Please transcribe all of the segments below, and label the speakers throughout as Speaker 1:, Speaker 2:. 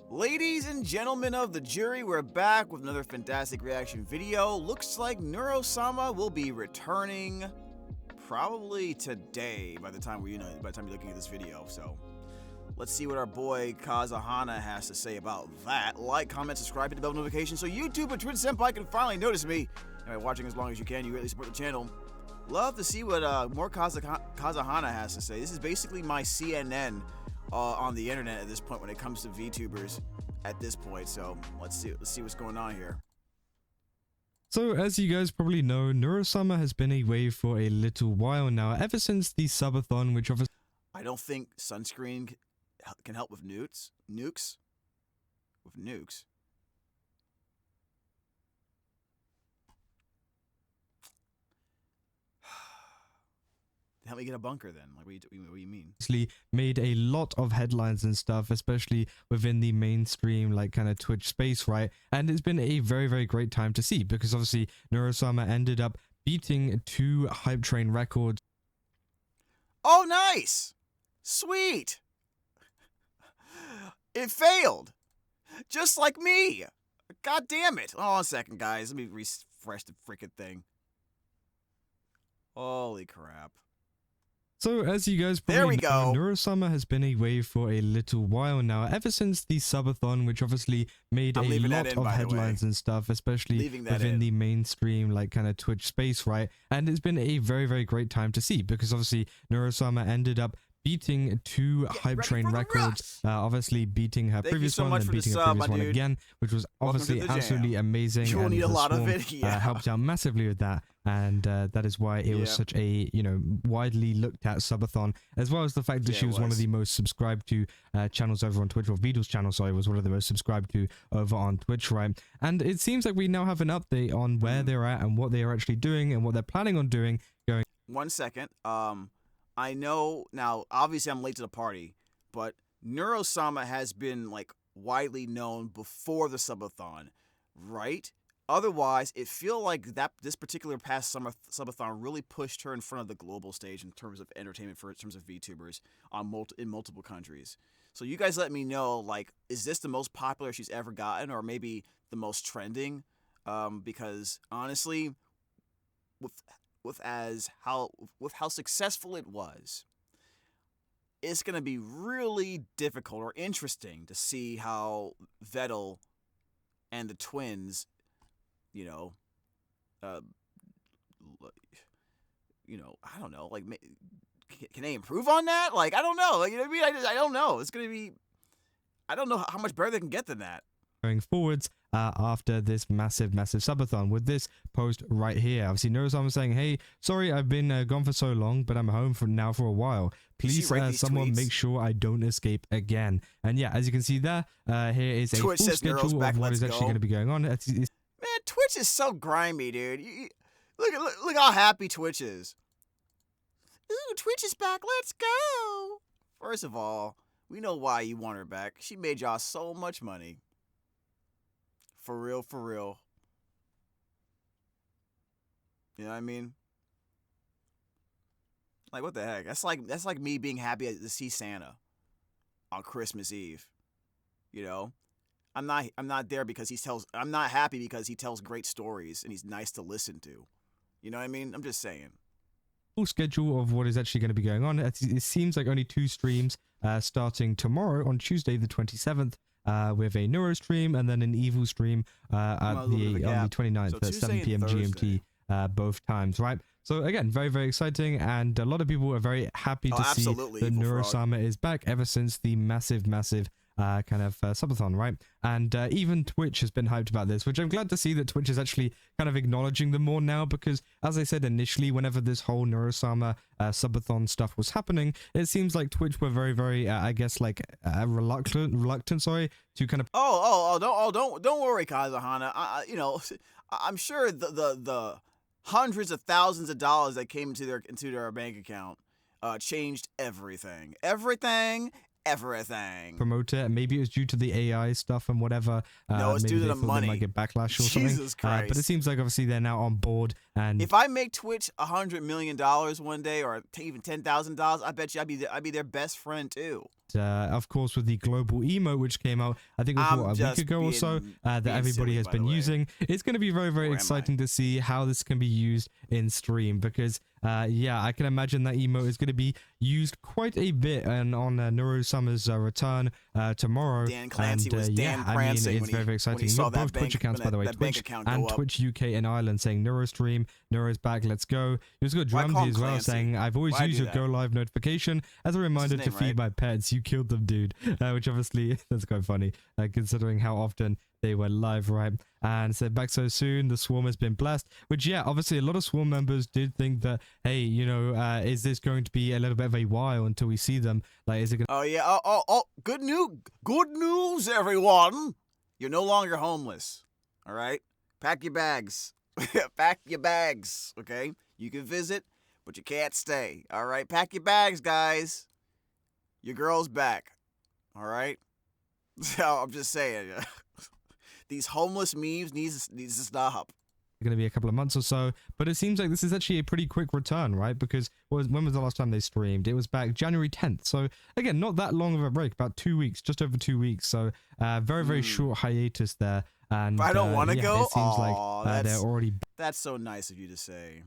Speaker 1: Ladies and gentlemen of the jury, we're back with another fantastic reaction video. Looks like Neuro-Sama will be returning probably today by the time you're looking at this video. So let's see what our boy Kazahana has to say about that. Like, comment, subscribe, hit the bell notification so YouTube and Twitch Senpai can finally notice me. And by watching as long as you can, you really support the channel. Love to see what more Kazahana has to say. This is basically my CNN on the internet at this point when it comes to VTubers at this point. So let's see what's going on here.
Speaker 2: So, as you guys probably know, Neuro-Sama has been away for a little while now, ever since the Subathon, which obviously...
Speaker 1: I don't think sunscreen can help with nukes. Help me get a bunker then. Like, what do you mean?
Speaker 2: Made a lot of headlines and stuff, especially within the mainstream, like, kind of Twitch space, right? And it's been a very, very great time to see, because obviously Neuro-Sama ended up beating 2 Hype Train records.
Speaker 1: Oh, nice! Sweet! It failed! Just like me! God damn it! Hold on a second, guys. Let me refresh the freaking thing. Holy crap.
Speaker 2: So, as you guys probably know, Neuro-Sama has been away for a little while now, ever since the Subathon, which obviously made a lot of headlines and stuff, especially within the mainstream, like, kind of Twitch space, right? And it's been a very, very great time to see, because obviously Neuro-Sama ended up beating 2 Hype Train records, obviously beating her previous one and beating her previous one again, which was obviously absolutely amazing.
Speaker 1: You will need a lot of it. Yeah.
Speaker 2: Helped out massively with that, and that is why it was such a, you know, widely looked at Subathon, as well as the fact that she was one of the most subscribed to channels over on Twitch, or Beatles channel, sorry, was one of the most subscribed to over on Twitch, right? And it seems like we now have an update on where they're at and what they are actually doing and what they're planning on doing.
Speaker 1: One second. I know now, obviously I'm late to the party, but Neuro-Sama has been, like, widely known before the Subathon, right? Otherwise, it feel like that this particular past Subathon really pushed her in front of the global stage in terms of entertainment, in terms of VTubers in multiple countries. So you guys let me know, like, is this the most popular she's ever gotten, or maybe the most trending? Because honestly, with how successful it was, it's gonna be really difficult or interesting to see how Vettel and the twins, I don't know, like, can they improve on that? Like, I don't know, like, you know what I mean? I don't know. It's gonna be, I don't know how much better they can get than that
Speaker 2: going forwards after this massive Subathon, with this post right here. Obviously, Neuro-Sama saying, hey, sorry I've been gone for so long, but I'm home for a while. Please, someone make sure I don't escape again. And yeah, as you can see there, here is a full schedule of what is actually going to be going on.
Speaker 1: Man, Twitch is so grimy, dude. Look how happy Twitch is. Ooh, Twitch is back. Let's go. First of all, we know why you want her back. She made y'all so much money. For real, for real. You know what I mean? Like, what the heck? That's like me being happy to see Santa on Christmas Eve. You know? I'm not there because I'm not happy because he tells great stories and he's nice to listen to. You know what I mean? I'm just saying.
Speaker 2: Full schedule of what is actually going to be going on. It seems like only 2 streams starting tomorrow on Tuesday the 27th. With a Neuro stream and then an Evil stream on the 29th at 7 p.m. GMT both times, right? So again, very, very exciting, and a lot of people are very happy to see that Neuro-Sama is back ever since the massive kind of Subathon, right? And even Twitch has been hyped about this, which I'm glad to see that Twitch is actually kind of acknowledging them more now, because as I said initially, whenever this whole Neuro-Sama Subathon stuff was happening, it seems like Twitch were very, very, I guess, like reluctant, sorry, to kind of.
Speaker 1: Don't worry, Kazahana. I'm sure the hundreds of thousands of dollars that came into their bank account changed everything.
Speaker 2: Promote it, and maybe it was due to the AI stuff and whatever.
Speaker 1: No, it's due to the money.
Speaker 2: They might get backlash or
Speaker 1: Jesus
Speaker 2: something.
Speaker 1: Christ.
Speaker 2: But it seems like obviously they're now on board And
Speaker 1: if I make Twitch $100 million one day, or even $10,000, I bet you I'd be their best friend too.
Speaker 2: of course, with the global emote, which came out, I think it was a week ago or so, that everybody has been using. It's going to be very, very exciting to see how this can be used in stream, because yeah, I can imagine that emote is going to be used quite a bit and on Neuro-Sama's return tomorrow.
Speaker 1: Dan Clancy was
Speaker 2: Dan
Speaker 1: prancing.
Speaker 2: I mean, it's very, very exciting.
Speaker 1: You've got
Speaker 2: both Twitch accounts, by the way, Twitch and Twitch UK in Ireland, saying Neurostream, Neuro's back, let's go. He was got Drumsy as well, saying, I've always used your go live notification as a reminder to feed my pets. You killed them, dude. Which obviously, that's quite funny, considering how often they went live, right? And said back so soon, the swarm has been blessed, which, yeah, obviously a lot of swarm members did think that, hey, you know, is this going to be a little bit of a while until we see them? Like, is it gonna—
Speaker 1: Oh yeah, good news, everyone. You're no longer homeless. All right, pack your bags. Pack your bags, okay? You can visit, but you can't stay. All right, pack your bags, guys. Your girl's back. All right. So I'm just saying, these homeless memes needs to stop.
Speaker 2: Going to be a couple of months or so, but it seems like this is actually a pretty quick return, right? Because when was the last time they streamed? It was back January 10th. So again, not that long of a break, about 2 weeks, just over 2 weeks. So very, very short hiatus there. And
Speaker 1: but I don't want to go.
Speaker 2: It seems like they're already.
Speaker 1: That's so nice of you to say.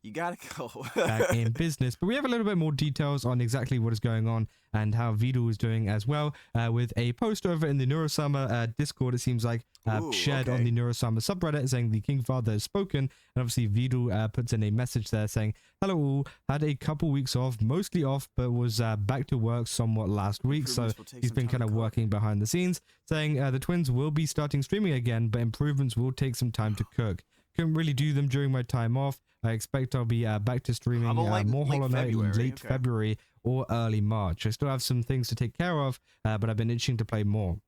Speaker 1: You gotta go.
Speaker 2: Back in business, but we have a little bit more details on exactly what is going on and how Vidal is doing as well, with a post over in the Neuro-Sama Discord. It seems like shared on the Neuro-Sama subreddit, saying the King Father has spoken, and obviously Vidal puts in a message there saying, "Hello all, had a couple weeks off, mostly off, but was back to work somewhat last week, so he's been kind of working behind the scenes, saying the twins will be starting streaming again, but improvements will take some time to cook. Couldn't really do them during my time off. I expect I'll be back to streaming more Hollow Knight in late February or early March. I still have some things to take care of, but I've been itching to play more.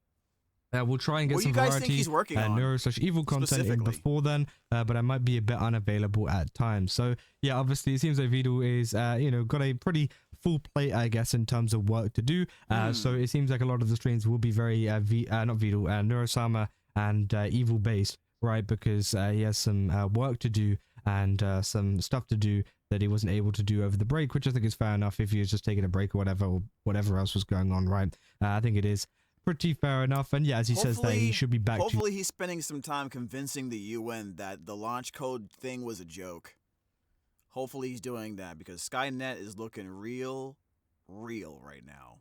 Speaker 2: We'll try and get some variety Neuro/Evil content in before then, but I might be a bit unavailable at times. So yeah, obviously it seems like Vidal is, you know, got a pretty full plate, I guess, in terms of work to do. So it seems like a lot of the streams will be very not Vidal, Neuro-Sama and Evil based, right? Because he has some work to do and some stuff to do that he wasn't able to do over the break, which I think is fair enough if he was just taking a break or whatever else was going on, right? I think it is pretty fair enough. And yeah, as he says that he should be back.
Speaker 1: Hopefully he's spending some time convincing the UN that the launch code thing was a joke. Hopefully he's doing that, because Skynet is looking real right now.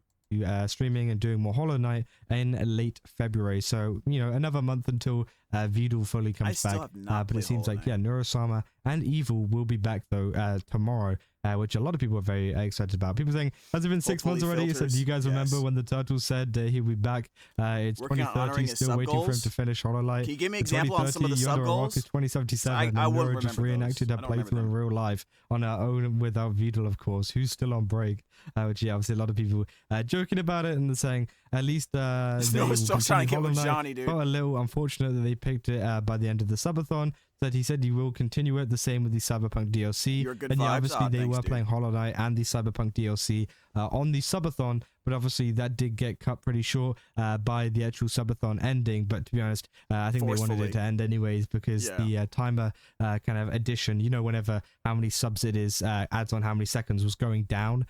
Speaker 2: Streaming and doing more Hollow Knight in late February, so you know, another month until Vidal fully comes back. But it seems like Neuro-Sama and Evil will be back though tomorrow, which a lot of people are very excited about. People saying, has it been 6 months already? So do you guys remember when the Turtle said he'll be back? It's 2030, still waiting for him to finish Hollow Knight.
Speaker 1: Can you give me an example on some of the sub goals?
Speaker 2: Is 2077, and Neuro just reenacted her playthrough in real life on her own without Vidal, of course, who's still on break. Which yeah, obviously a lot of people joking about it, and they're saying at least
Speaker 1: no, still trying to get with Johnny, dude.
Speaker 2: But a little unfortunate that they picked it by the end of the Subathon. That he said he will continue it, the same with the Cyberpunk DLC. And yeah, obviously they were playing Hollow Knight and the Cyberpunk DLC on the Subathon, but obviously that did get cut pretty short by the actual Subathon ending. But to be honest, I think they wanted it to end anyways, because the timer kind of addition, you know, whenever how many subs it is adds on how many seconds, was going down.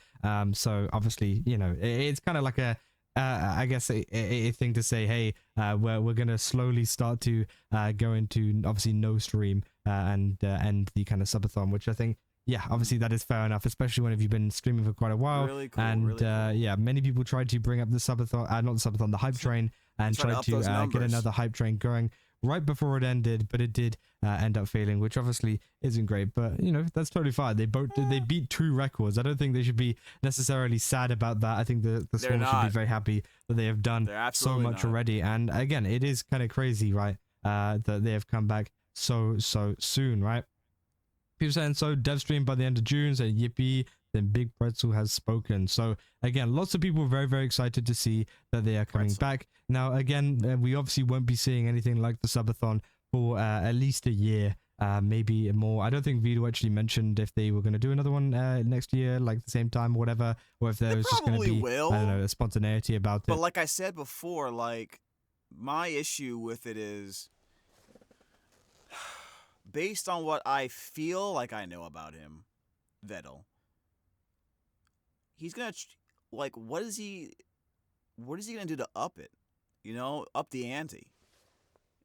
Speaker 2: So obviously, you know, it's kind of like a I guess a thing to say, hey, we're gonna slowly start to go into obviously no stream and end the kind of subathon, which I think, yeah, obviously that is fair enough, especially when you've been streaming for quite a while.
Speaker 1: Really cool,
Speaker 2: and
Speaker 1: really cool.
Speaker 2: Yeah, many people tried to bring up the subathon, not the subathon, the hype train, and tried to get another hype train going right before it ended, but it did end up failing, which obviously isn't great. But you know, that's totally fine. They beat 2 records. I don't think they should be necessarily sad about that. I think the Swarm should be very happy that they have done so much already. And again, it is kind of crazy, right? That they have come back so soon, right? People saying so dev stream by the end of June, saying yippee. Then Big Pretzel has spoken. So again, lots of people are very excited to see that they are coming back. Now again, we obviously won't be seeing anything like the Subathon for at least a year, maybe more. I don't think Vito actually mentioned if they were going to do another one next year, like the same time or whatever, or if there was just going to be, I don't know, a spontaneity about it.
Speaker 1: But like I said before, like my issue with it is based on what I feel like I know about him, Vettel, he's gonna like what is he gonna do to up it? You know, up the ante.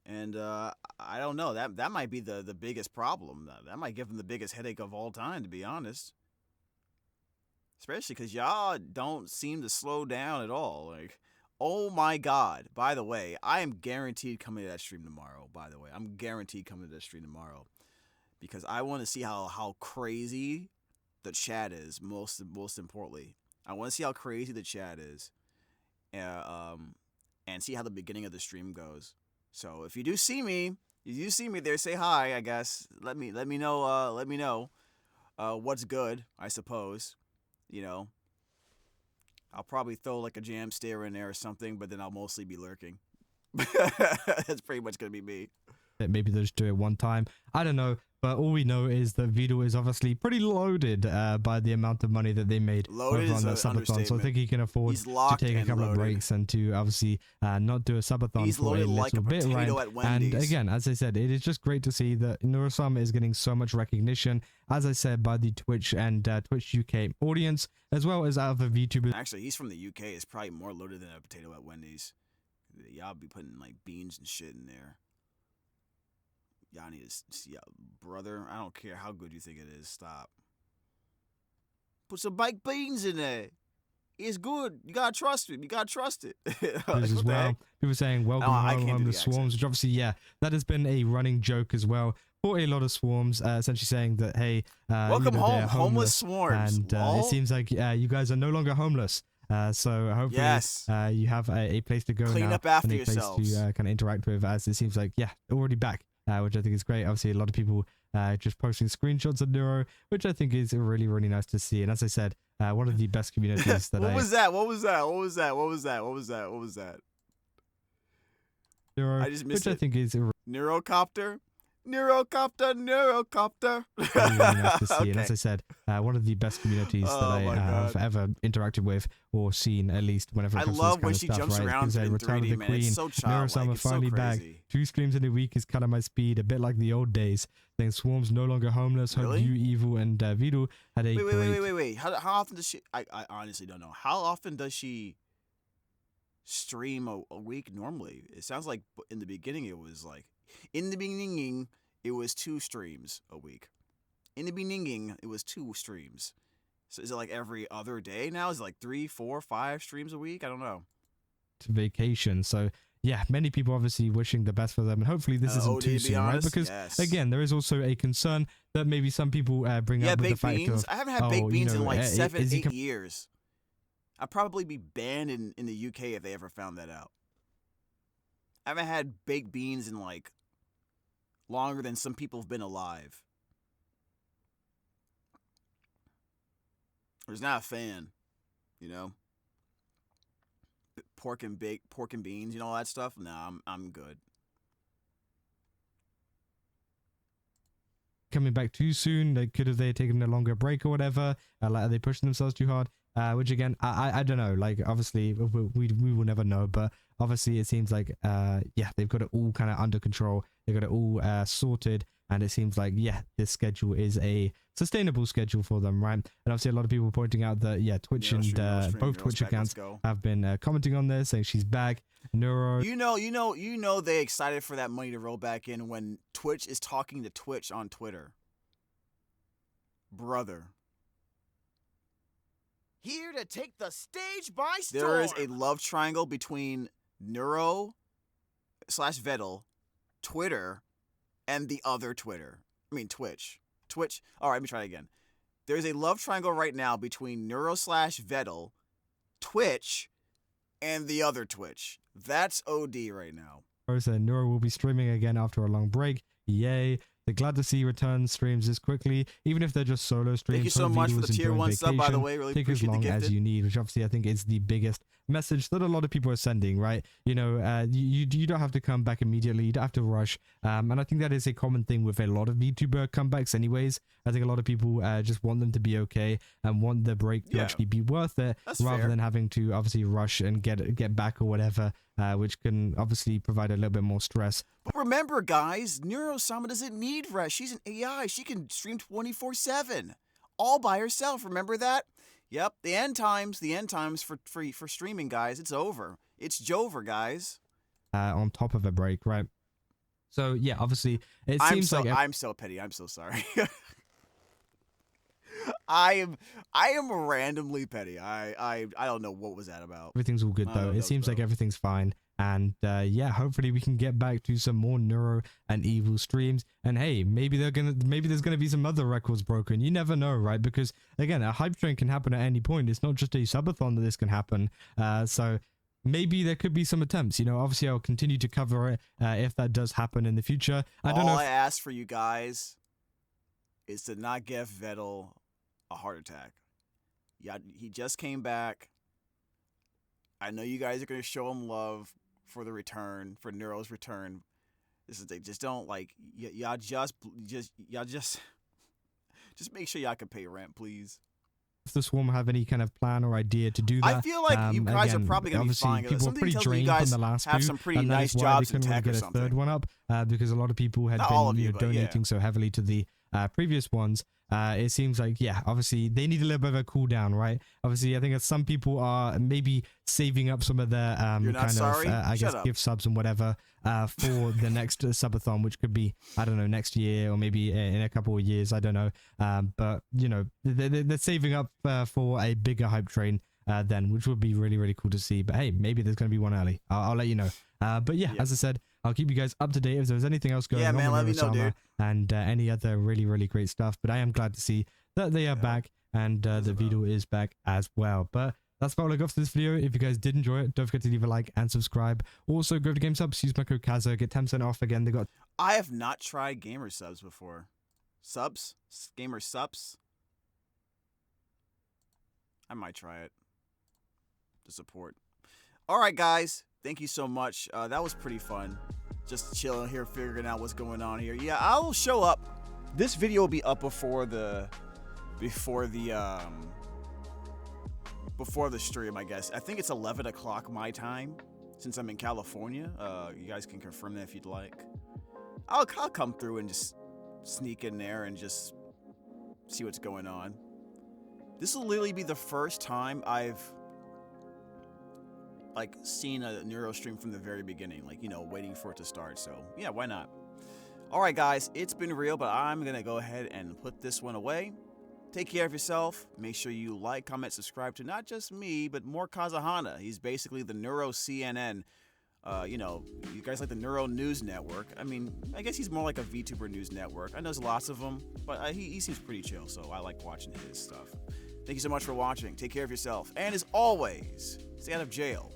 Speaker 1: And I don't know. That might be the biggest problem. That might give him the biggest headache of all time, to be honest. Especially because y'all don't seem to slow down at all. Like, oh my God. By the way, I am guaranteed coming to that stream tomorrow, by the way. I'm guaranteed coming to that stream tomorrow. Because I want to see how crazy the chat is, most importantly. I want to see how crazy the chat is. And see how the beginning of the stream goes. So if you do see me there, say hi, I guess. Let me know what's good, I suppose. You know, I'll probably throw like a jam stare in there or something, but then I'll mostly be lurking. That's pretty much gonna be me.
Speaker 2: Maybe they'll just do it one time. I don't know. But all we know is that Vidal is obviously pretty loaded by the amount of money that they made over on that Subathon. So I think he can afford to take a couple of breaks and to obviously not do a Subathon for a little bit, right? And again, as I said, it is just great to see that Neuro-Sama is getting so much recognition, as I said, by the Twitch and Twitch UK audience, as well as other VTubers.
Speaker 1: Actually, he's from the UK. It's probably more loaded than a potato at Wendy's. Y'all be putting like beans and shit in there. Y'all need to see, brother. I don't care how good you think it is. Stop. Put some baked beans in there. It's good. You gotta trust it. You gotta trust it.
Speaker 2: Like, as well, people saying welcome home the swarms, which obviously, yeah, that has been a running joke as well for a lot of swarms. Essentially saying that, hey,
Speaker 1: welcome home, homeless swarms.
Speaker 2: And it seems like you guys are no longer homeless. So hopefully, you have a place to go
Speaker 1: Clean
Speaker 2: now,
Speaker 1: up after
Speaker 2: and a
Speaker 1: yourselves.
Speaker 2: place to kind of interact with. As it seems like, yeah, already back. Which I think is great. Obviously, a lot of people just posting screenshots of Neuro, which I think is really, really nice to see. And as I said, one of the best communities that
Speaker 1: What was that?
Speaker 2: Neuro,
Speaker 1: I just missed
Speaker 2: which
Speaker 1: it.
Speaker 2: I think is
Speaker 1: Neurocopter. Really
Speaker 2: nice to see.
Speaker 1: Okay.
Speaker 2: And as I said, one of the best communities that I have ever interacted with or seen, at least whenever it comes to this kind of stuff,
Speaker 1: jumps
Speaker 2: right?
Speaker 1: around
Speaker 2: Because
Speaker 1: in
Speaker 2: Return
Speaker 1: 3D,
Speaker 2: of the
Speaker 1: man.
Speaker 2: Queen,
Speaker 1: It's so childlike.
Speaker 2: Neuro-Sama
Speaker 1: It's so
Speaker 2: finally back.
Speaker 1: crazy.
Speaker 2: 2 streams in a week is kind of my speed, a bit like the old days. Saying Swarm's no longer homeless. Hope
Speaker 1: Really?
Speaker 2: you, Evil, and Vidal had a great...
Speaker 1: Wait. How often does she... I honestly don't know. How often does she stream a week normally? It sounds like in the beginning it was like... In the beginning, it was 2 streams a week. In the beginning, it was 2 streams. So is it like every other day now? Is it like 3, 4, 5 streams a week? I don't know.
Speaker 2: Vacation. So yeah, many people obviously wishing the best for them, and hopefully this isn't too soon, right? Because again, there is also a concern that maybe some people bring up with the fact
Speaker 1: beans.
Speaker 2: of,
Speaker 1: I haven't had baked beans in like 7, 8
Speaker 2: he
Speaker 1: years. I'd probably be banned in the UK if they ever found that out. I haven't had baked beans in like longer than some people have been alive. I was not a fan, you know. Pork and beans, you know, all that stuff. Nah, I'm good.
Speaker 2: coming back too soon? Like, could have they taken a longer break or whatever? Like, are they pushing themselves too hard? Which again, I don't know. Like, obviously, we will never know. But obviously, it seems like yeah, they've got it all kind of under control. They've got it all sorted, and it seems like yeah, this schedule is a sustainable schedule for them, right? And obviously, a lot of people pointing out that yeah, Twitch and both Twitch accounts have been commenting on this, saying she's back. Neuro,
Speaker 1: you know, they excited for that money to roll back in when Twitch is talking to Twitch on Twitter, brother. Here to take the stage by storm. There is a love triangle between Neuro/Vettel, Twitter, and the other Twitter. I mean Twitch. Twitch. All right, let me try it again. There's a love triangle right now between Neuro/Vettel, Twitch, and the other Twitch. That's OD right now.
Speaker 2: said Neuro will be streaming again after a long break. Yay. They're glad to see return streams this quickly, even if they're just solo streams.
Speaker 1: Thank you so much for the tier 1 sub, by the way. Really
Speaker 2: take as long as you need, which obviously I think is the biggest message that a lot of people are sending, right? You know, you don't have to come back immediately. You don't have to rush. And I think that is a common thing with a lot of VTuber comebacks anyways. I think a lot of people just want them to be okay and want the break to actually be worth it, rather than having to obviously rush and get back or whatever, which can obviously provide a little bit more stress.
Speaker 1: But remember, guys, Neuro-Sama doesn't need rest. She's an AI. She can stream 24/7, all by herself. Remember that? Yep, the end times for streaming, guys. It's over. It's Jover, guys.
Speaker 2: On top of a break, right? So yeah, obviously it seems like
Speaker 1: I'm so petty. I'm so sorry. I am randomly petty. I don't know what was that about.
Speaker 2: Everything's all good though. It seems like everything's fine. And yeah, hopefully we can get back to some more Neuro and Evil streams. And hey, maybe there's gonna be some other records broken. You never know, right? Because again, a hype train can happen at any point. It's not just a subathon that this can happen. So maybe there could be some attempts. You know, obviously I'll continue to cover it if that does happen in the future. I don't know.
Speaker 1: All I ask for you guys is to not give Vettel a heart attack. Yeah, he just came back. I know you guys are gonna show him love for the return, for Neuro's return. This is, they just don't like y'all. Just make sure y'all can pay rent, please.
Speaker 2: If the Swarm have any kind of plan or idea to do that,
Speaker 1: I feel like you guys are probably gonna be fine.
Speaker 2: People were pretty drained from the last
Speaker 1: have some pretty nice jobs in tech or something.
Speaker 2: Get a third one up because a lot of people had been donating so heavily to the previous ones. It seems like, yeah, obviously they need a little bit of a cool down, right? Obviously, I think that some people are maybe saving up some of their I guess gift subs and whatever for the next subathon, which could be, I don't know, next year or maybe in a couple of years, I don't know. But you know, they're saving up for a bigger hype train then, which would be really, really cool to see. But hey, maybe there's going to be one early. I'll let you know. But yeah, as I said, I'll keep you guys up to date if there's anything else going on with
Speaker 1: let me know, dude.
Speaker 2: And any other really, really great stuff. But I am glad to see that they are back and the video is back as well. But that's about all I got for this video. If you guys did enjoy it, don't forget to leave a like and subscribe. Also, go to GameSubs, use my code Kaza, get 10% off again. They got.
Speaker 1: I have not tried Gamer Subs before. Gamer Subs. I might try it to support. All right, guys. Thank you so much. That was pretty fun. Just chilling here, figuring out what's going on here. Yeah, I will show up. This video will be up before the stream, I guess. I think it's 11 o'clock my time, since I'm in California. You guys can confirm that if you'd like. I'll come through and just sneak in there and just see what's going on. This will literally be the first time I've seen a Neuro stream from the very beginning, waiting for it to start. So yeah, why not? All right, guys, it's been real, but I'm gonna go ahead and put this one away. Take care of yourself. Make sure you like, comment, subscribe to not just me, but more Kazahana. He's basically the Neuro CNN. You guys like the Neuro News Network. I mean, I guess he's more like a VTuber news network. I know there's lots of them, but he seems pretty chill, so I like watching his stuff. Thank you so much for watching. Take care of yourself. And as always, stay out of jail.